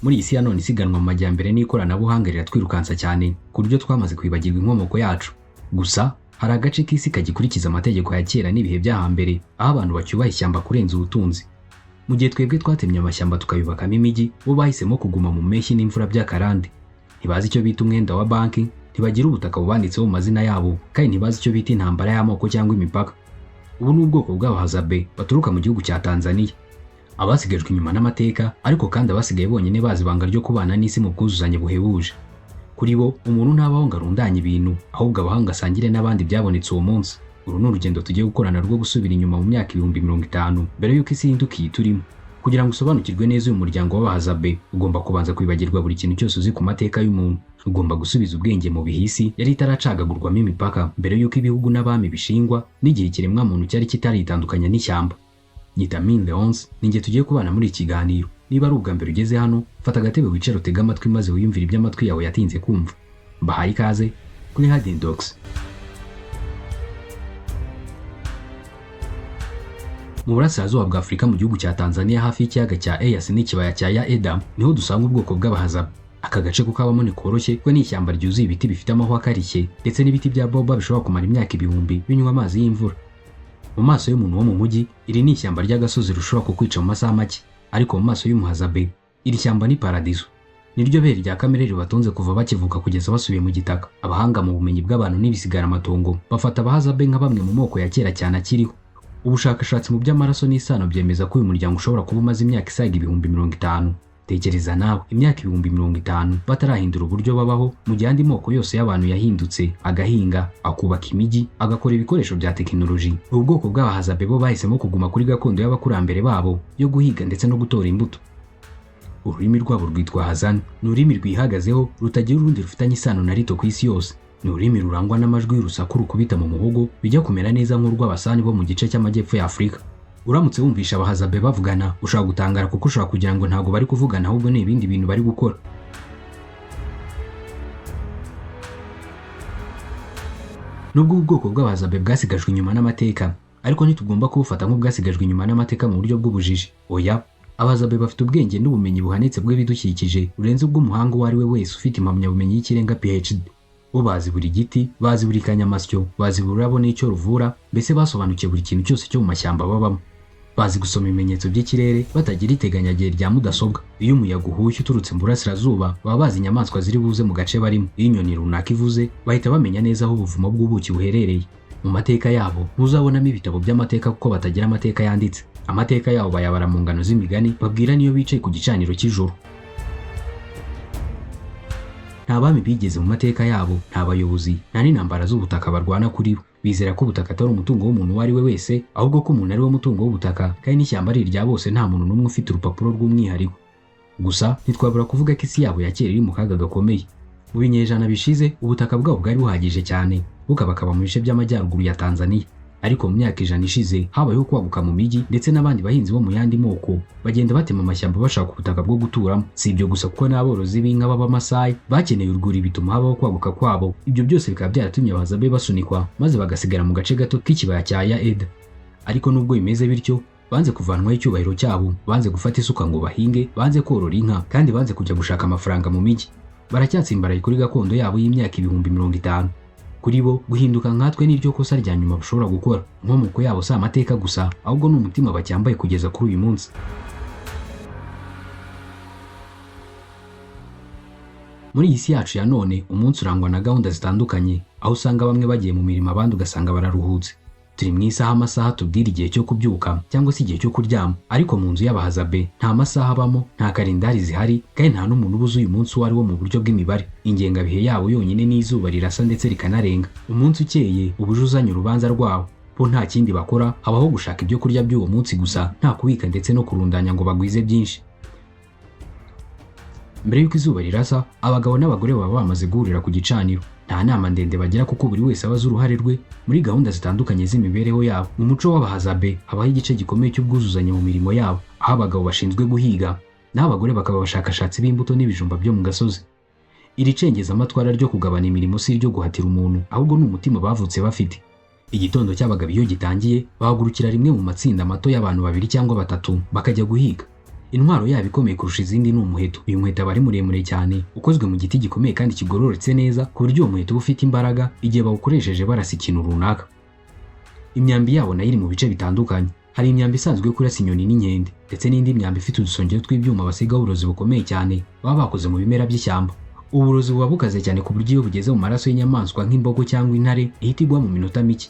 Muri iyi si ya none isiganwa mu majyambere n'ikoranabuhanga riratwirukansa cyane ku buryo twamaze kwibagirwa inkomoko yacu. Gusa hari agace k'isi kagikurikiza amategeko ya kera n'ibihe by'ahambere, aho abantu bacyubaha ishyamba kurenza ubutunzi. Mu gihe twebwe twatemye amashyamba tukayubakamo imijyi, bo bahisemo kuguma mu mpeshyi n'imvura by'akarande. Ntibazi icyo bita umwenda wa banki, ntibagira ubutaka bubanditseho mu mazina yabo, kandi ntibazi icyo bita intambara y'amoko cyangwa imipaka. Ubu ni ubwoko bw'Abahazabe baturuka mu gihugu cya Tanzania. Abasigajwe inyuma n'amateka, ariko kandi abasigaye bonyine bazi ibanga ryo kubana n'isi mu bwuzuzanye buhebuje. Kuri bo umuntu ntabaho ngo arundanye ibintu, ahubwo abaho ngo asangire n'abandi byabonetse uwo munsi. Uru ni urugendo tugiye gukorana rwo gusubira inyuma mu myaka 50 mbere y'uko isi ihinduka iyi turimo. Kugira ngo usobanukirwe neza uyu muryango w'Abahazabe, ugomba kubanza kwibagirwa buri kintu cyose uzi ku mateka y'umuntu. Ugomba gusubiza ubwenge mu bihisi yari itaracagagurwamo imipaka mbere y'uko ibihugu n'abami bishingwa, n'igihe ikiremwa muntu cyari kitaritandukanya n'ishyamba. Nyita Min Leonce, ninjye tugiye kubana muri iki kiganiro. Niba ari ubwa mbere ugeze hano, fata agatebe wicare utega amatwi maze wiyumvire ibyo amatwi yawe yatinze kumva. Mbahaye ikaze kuri Hidden Docs. Mu burasirazuba bwa Afurika mu gihugu cya Tanzania hafi y'ikiyaga cya Eyasi n'ikibaya cya Ya Edam niho dusanga ubwoko bw'Abahazabe. Aka gace ko kabamo ni koroshye kuko ni ishyamba ryuzuye ibiti bifite amahwa akarishye ndetse n'ibiti bya boba bishobora kumara imyaka ibihumbi binywa amazi y'imvura. Mu maso y'umuntu wo mu mujyi, iri ni ishyamba ry'agasozi rushobora kukwica mu masaha make, ariko mu maso y'Umuhazabe iri shyamba ni paradizo. Niryo bere rya kamere ribatunze kuva bakivuka kugeza basubiye mu gitaka. Abahanga mu bumenyi bw'abantu n'ibisigara amatongo bafata Abahazabe nka bamwe mu moko ya kera cyane akiriho. Ubushakashatsi mu by'amaraso n'isano byemeza ko uyu muryango ushobora kuba umaze imyaka isaga 50. Tekereza nawe imyaka 50 batarahindura uburyo babaho, mu gihe andi moko yose y'abantu yahindutse, agahinga, akubaka imijyi, agakora ibikoresho bya tekinoloji. Ubu bwoko bw'Abahazabe bo bahisemo kuguma kuri gakondo y'abakurambere babo yo guhiga ndetse no gutora imbuto. Ururimi rwabo rwitwa Hazan, ni ururimi rwihagazeho rutagira urundi rufitanye isano na rito ku isi yose. Ni ururimi rurangwa n'amajwi y'urusaku rukubita mu muhogo bijya kumera neza nk'urw'Abasani bo mu gice cy'amajyepfo ya Afurika. Uramutse wumvisha Abahazabe bavugana, ushobora gutangara kuko ushobora kugira ngo ntago bari kuvugana ahubwo ni ibindi bintu bari gukora. Nubwo ubwoko bw'Abahazabe bwasigajwe inyuma n'amateka, ariko ntitugomba kubufata nk'ubwasigajwe inyuma n'amateka mu buryo bw'ubujiji. Oya, Abahazabe bafite ubwenge n'ubumenyi buhanitse bw'ibidukikije burenze ubw'umuhanga uwo ari we wese ufite impamyabumenyi y'ikirenga PhD. Bo bazi buri giti, bazi buri kanyamasyo, bazi buri rurabo n'icyo ruvura, mbese basobanukiye buri kintu cyose cyo mu mashyamba babamo. Bazi gusoma ibimenyetso by'ikirere batagira iteganyagihe rya mudasobwa. Iyo umuyaga uhushye uturutse mu burasirazuba, baba bazi inyamaswa ziri buze mu gace barimo. Iyo inyoni runaka ivuze, bahita bamenya neza aho ubuvumo bw'ubuki buherereye. Mu mateka yabo ntuzabonamo ibitabo by'amateka kuko batagira amateka yanditse. Amateka yabo bayabara mu ngano z'imigani babwira niyo bicaye ku gicaniro cy'ijoro. Nta bami bigeze mu mateka yabo, nta bayobozi, nta n'intambara z'ubutaka barwana kuri bo. Bizera ko ubutaka atari umutungo w'umuntu uwo ari we wese, ahubwo ko umuntu ari we mutungo w'ubutaka, kandi n'ishyamba ari irya bose, nta muntu n'umwe ufite urupapuro rw'umwihariko. Gusa ntitwabura kuvuga ko isi yabo ya kera iri mu kaga gakomeye. Mu binyejana bishize ubutaka bwabo bwari buhagije cyane, bukabakaba mu bice by'amajyaruguru ya Tanzania. Ariko mu myaka 100 ishize habayeho kwaguka mu mijyi ndetse n'abandi bahinzi bo mu yandi moko bagenda batema amashyamba bashaka ubutaka bwo guturamo. Si ibyo gusa kuko n'aborozi b'inka b'Abamasai bakeneye urwuri bituma habaho kwaguka kwabo. Ibyo byose bikaba byaratumye Abahazabe basunikwa maze bagasigara mu gace gato k'ikibaya cya Ya Eda. Ariko nubwo bimeze bityo, banze kuvanwaho icyubahiro cyabo, banze gufata isuka ngo bahinge, banze korora inka, kandi banze kujya gushaka amafaranga mu mijyi. Baracyatsimbaraye kuri gakondo yabo y'imyaka 50. Kuri bo guhinduka nkatwe n'iryo kosa rya nyuma bashobora gukora. Inkomoko yabo si amateka gusa, ahubwo ni umutima bacyambaye kugeza kuri uyu munsi. Muri iyi si yacu ya none, umunsi urangwa na gahunda zitandukanye, aho usanga bamwe bagiye mu mirimo abandi ugasanga bararuhutse. Turi mu isaha amasaha tubwira igihe cyo kubyuka cyangwa se igihe cyo kuryama, ariko mu nzu y'Abahazabe nta masaha abamo, nta kalendari zihari, kandi nta n'umuntu ubuze uyu munsi uwo ari wo mu buryo bw'imibare. Ingengabihe yabo yonyine n'izuba rirasa ndetse rikanarenga. Umunsi ukeye ubuje uzanye urubanza rwabo. Bo nta kindi bakora, habaho gushaka ibyo kurya by'uwo munsi gusa, nta kubika ndetse no kurundanya ngo bagwize byinshi. Mbere y'uko izuba rirasa, abagabo n'abagore baba bamaze guhurira ku gicaniro. Nta nama ndende bagira kuko buri wese abaza uruhare rwe muri gahunda zitandukanye z'imibereho yabo. Mu muco w'Abahazabe habaho igice gikomeye cy'ubwuzuzanye mu mirimo yabo, aho abagabo bashinzwe guhiga naho abagore bakaba abashakashatsi b'imbuto n'ibijumba byo mu gasozi. Iri cengezamatwara ryo kugabana imirimo si iryo guhatira umuntu, ahubwo ni umutima bavutse bafite. Igitondo cy'abagabo iyo gitangiye, bahagurukira rimwe mu matsinda mato y'abantu 2 cyangwa 3 bakajya guhiga. Intwaro yabo ikomeye kurusha izindi ni umuheto. Uyu muheto aba ari muremure cyane, ukozwe mu giti gikomeye kandi kigororotse neza, ku buryo uwo muheto uba ufite imbaraga igihe bawukoresheje barasa ikintu runaka. Imyambi yabo nayo iri mu bice bitandukanye. Hari imyambi isanzwe yo kurasa inyoni n'inkende, ndetse n'indi myambi ifite udusongero tw'ibyuma basigaho uburozi bukomeye cyane baba bakoze mu bimera by'ishyamba. Uburozi buba bukaze cyane ku buryo iyo bugeze mu maraso y'inyamaswa nk'imbogo cyangwa intare ihita igwa mu minota mike.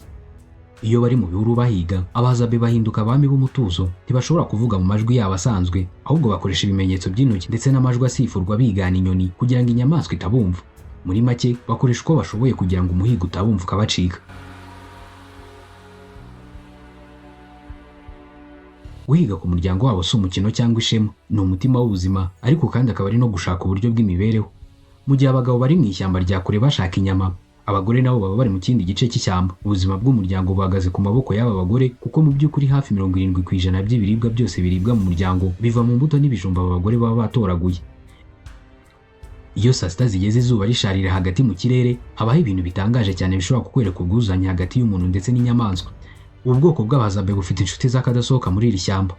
Iyo bari mu bihuru bahiga, abahazabe bahinduka abami b'umutuzo, ntibashobora kuvuga mu majwi yabo asanzwe, ahubwo bakoresha ibimenyetso by'intoki ndetse n'amajwi asifurwa bigana inyoni kugira ngo inyamaswa itabumva. Muri make bakoresha uko bashoboye kugira ngo umuhigo utabumva ukabacika. Guhiga ku muryango wabo si umukino cyangwa ishema, ni umutima w'ubuzima, ariko kandi akaba ari no gushaka uburyo bw'imibereho. Mu gihe abagabo bari mu ishyamba rya kure bashaka inyama, abagore nabo baba bari mu kindi gice cy'ishyamba. Ubuzima bw'umuryango buhagaze ku maboko y'aba bagore, kuko mu by'ukuri hafi 70% by'ibiribwa byose biribwa mu muryango biva mu mbuto n'ibijumba aba bagore baba batoraguye. Iyo saa sita zigeze izuba risharira hagati mu kirere, habaho ibintu bitangaje cyane bishobora kukwereka ubwuzuzanye hagati y'umuntu ndetse n'inyamaswa. Ubu bwoko bw'abahazabe bufite inshuti z'akadasohoka muri iri shyamba.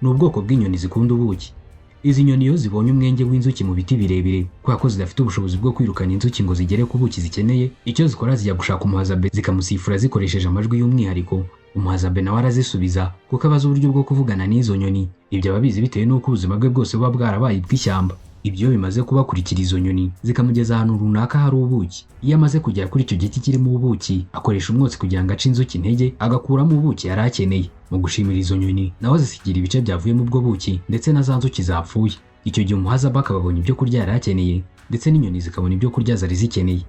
Ni ubwoko bw'inyoni zikunda ubuki. Izi nyoni iyo zibonye umwenge w'inzuki mu biti birebire, kubera ko zidafite ubushobozi bwo kwirukana inzuki ngo zigere ku buki zikeneye, icyo zikora zijya gushaka umuhazabe zikamusifura zikoresheje amajwi y'umwihariko. Umuhazabe nawe arazisubiza kuko abazi uburyo bwo kuvugana n'izo nyoni. Ibyo ababizi bitewe n'uko ubuzima bwe bwose buba bwarabaye bw'ishyamba. Ibyo bimaze kubakurikira izo nyoni zikamugeza ahantu runaka hari ubuki. Iyo amaze kugera kuri icyo giti kirimo ubuki, akoresha umwotsi kugira ngo ace inzuki intege, agakuramo ubuki yari akeneye. Mu gushimira izo nyoni, nawe zisigira ibice byavuyemo ubwo buki ndetse na za nzuki zapfuye. Icyo gihe umuhazabe akaba abonye ibyo kurya yari akeneye, ndetse n'inyoni zikabona ibyo kurya zari zikeneye.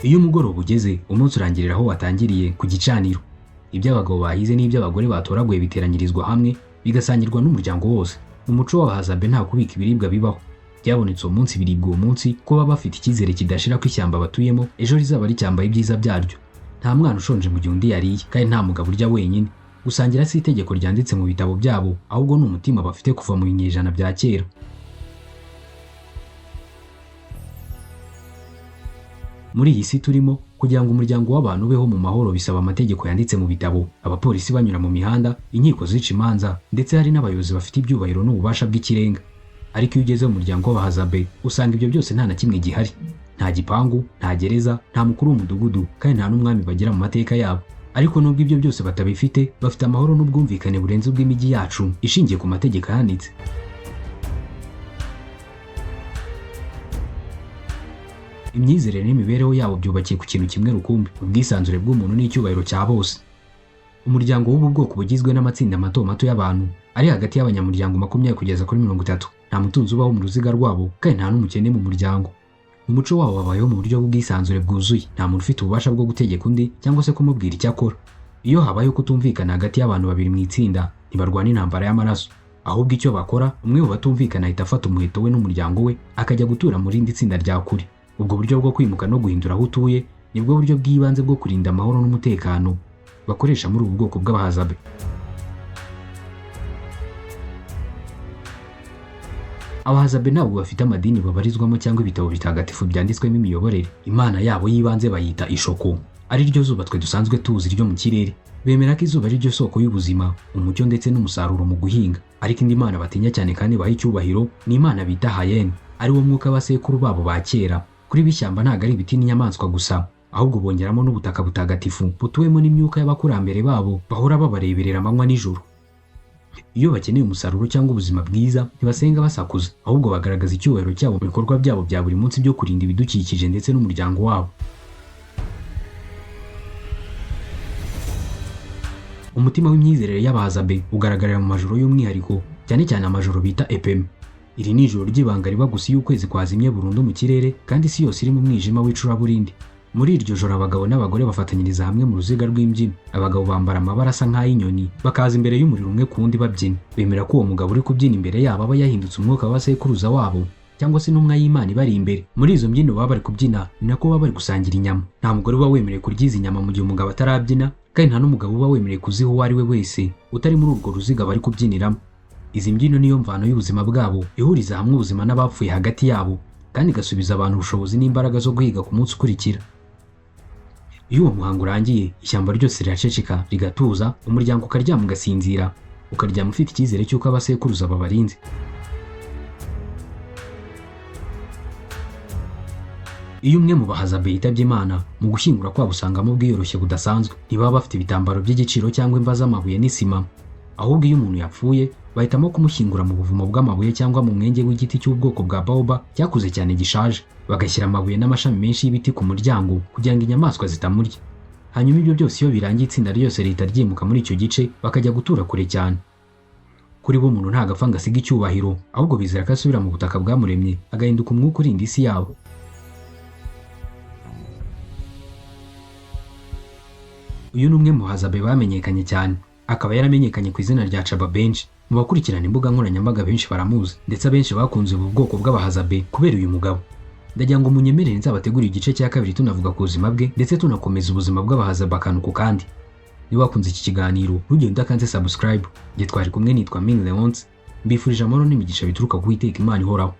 Iyo umugoroba ugeze, umunsi urangirira aho watangiriye, ku gicaniro. Ibyo abagabo bahize n'ibyo abagore batoraguye biteranyirizwa hamwe, bigasangirwa n'umuryango wose. Mu muco w'abahazabe nta kubika ibiribwa bibaho. Byabonetse uwo munsi biribwa uwo munsi, ko baba bafite icyizere kidashira ko ishyamba batuyemo ejo rizaba ricyambaye ibyiza byaryo. Nta mwana ushonje mu gihe undi yariye, kandi nta mugabo urya wenyine. Gusangira si itegeko ryanditse mu bitabo byabo, ahubwo ni umutima bafite kuva mu binyejana bya kera. Muri iyi si turimo, kugira ngo umuryango w'abantu ubeho mu mahoro bisaba amategeko yanditse mu bitabo, abapolisi banyura mu mihanda, inkiko zica imanza, ndetse hari n'abayobozi bafite ibyubahiro n'ububasha bw'ikirenga. Ariko iyo ugeze mu muryango w'abahazabe, usanga ibyo byose nta na kimwe gihari. Nta gipangu, nta gereza, nta mukuru w'umudugudu, kandi nta n'umwami bagira mu mateka yabo. Ariko nubwo ibyo byose batabifite, bafite amahoro n'ubwumvikane burenze ubw'imijyi yacu ishingiye ku mategeko ahanitse. Imyizerere n'imibereho yabo byubakiye ku kintu kimwe rukumbi: ubwisanzure bw'umuntu n'icyubahiro cya bose. Umuryango w'ubu bwoko bugizwe n'amatsinda mato mato y'abantu ari hagati y'abanyamuryango 20 kugeza kuri 30. Nta mutunzi ubaho mu ruziga rwabo, kandi nta n'umukene mu muryango. Mu muco wabo babayeho mu buryo bw'ubwisanzure bwuzuye. Nta muntu ufite ububasha bwo gutegeka undi cyangwa se kumubwira icyo akora. Iyo habayeho kutumvikana hagati y'abantu babiri mu itsinda, ntibarwana intambara y'amaraso. Ahubwo icyo bakora, umwe mu batumvikana ahita afata umuheto we n'umuryango we akajya gutura mu rindi tsinda rya kure. Ubwo buryo bwo kwimuka no guhindura aho utuye nibwo buryo bw'ibanze bwo kurinda amahoro n'umutekano bakoresha muri ubu bwoko bw'abahazabe. Abahazabe ntabwo bafite amadini babarizwamo cyangwa ibitabo bitagatifu byanditswemo imiyoborere. Imana yabo y'ibanze bayita Ishoko, ari ryo zuba twe dusanzwe tuzi ryo mu kirere. Bemera ko izuba ari ryo soko y'ubuzima, umucyo ndetse n'umusaruro mu guhinga. Ariko indi mana batinya cyane kandi baha icyubahiro ni Imana bita Hayen, ari wo mwuka w'abasekuru babo ba kera. Kuri bishyamba ntabwo ari ibiti n'inyamaswa gusa, ahubwo bongeramo n'ubutaka butagatifu butuwemo n'imyuka y'abakurambere babo bahora babareberera amanywa n'ijoro. Iyo bakeneye umusaruro cyangwa ubuzima bwiza, ntibasenga basakuza, ahubwo bagaragaza icyubahiro cyabo mu bikorwa byabo bya buri munsi byo kurinda ibidukikije ndetse n'umuryango wabo. Umutima w'imyizerere y'abahazabe ugaragarira mu majoro y'umwihariko, cyane cyane amajoro bita Epem. Iri ni ijoro ry'ibanga riba gusa iyo ukwezi kwazimye burundu mu kirere kandi isi yose iri mu mwijima w'icuraburindi. Muri iryo joro abagabo n'abagore bafatanyiriza hamwe mu ruziga rw'imbyino. Abagabo bambara amabara asa nk'ay'inyoni, bakaza imbere y'umuriro umwe ku wundi babyina. Bemera ko uwo mugabo uri kubyina imbere yabo aba yahindutse umwuka w'abasekuruza wabo cyangwa se intumwa y'Imana ibari imbere. Muri izo mbyino baba bari kubyina ni nako baba bari gusangira inyama. Nta mugore uba wemerewe kurya izi nyama mu gihe umugabo atarabyina, kandi nta n'umugabo uba wemerewe kuziha uwo ari we wese utari muri urwo ruziga bari kubyiniramo. Izi mbyino niyo mvano y'ubuzima bwabo, ihuriza hamwe ubuzima n'abapfuye hagati yabo, kandi igasubiza abantu ubushobozi n'imbaraga zo guhiga ku munsi ukurikira. Iyo uwo muhango urangiye, ishyamba ryose riraceceka rigatuza, umuryango ukaryama ugasinzira, ukaryama ufite icyizere cy'uko abasekuruza babarinze. Iyo umwe mu bahazabe yitabye Imana, mu gushyingura kwabo usangamo ubwiyoroshye budasanzwe. Ntibaba bafite ibitambaro by'igiciro cyangwa imva z'amabuye n'isima, ahubwo iyo umuntu yapfuye bahitamo kumushyingura mu buvumo bw'amabuye cyangwa mu mwenge w'igiti cy'ubwoko bwa baoba cyakuze cyane gishaje, bagashyira amabuye n'amashami menshi y'ibiti ku muryango kugira ngo inyamaswa zitamurya. Hanyuma ibyo byose iyo birangiye, itsinda ryose rihita ryimuka muri icyo gice bakajya gutura kure cyane. Kuri bo umuntu ntabwo apfa ngo asige icyubahiro, ahubwo bizera ko asubira mu butaka bwamuremye agahinduka umwuka urinda isi yabo. Uyu ni umwe mu bahazabe bamenyekanye cyane, akaba yaramenyekanye ku izina rya Chaba Benji. Mu bakurikirana imbuga nkoranyambaga benshi baramuzi, ndetse abenshi bakunze ubu bwoko bw'abahazabe kubera uyu mugabo. Ndagira ngo munyemerere nzabategurire igice cya kabiri tunavuga ku buzima bwe ndetse tunakomeza ubuzima bw'abahazabe akantu ku kandi. Niba wakunze iki kiganiro ntugende udakanze subscribe. Njye twari kumwe, nitwa Ming Leonce, mbifurije amahoro n'imigisha bituruka ku Uwiteka Imana ihoraho.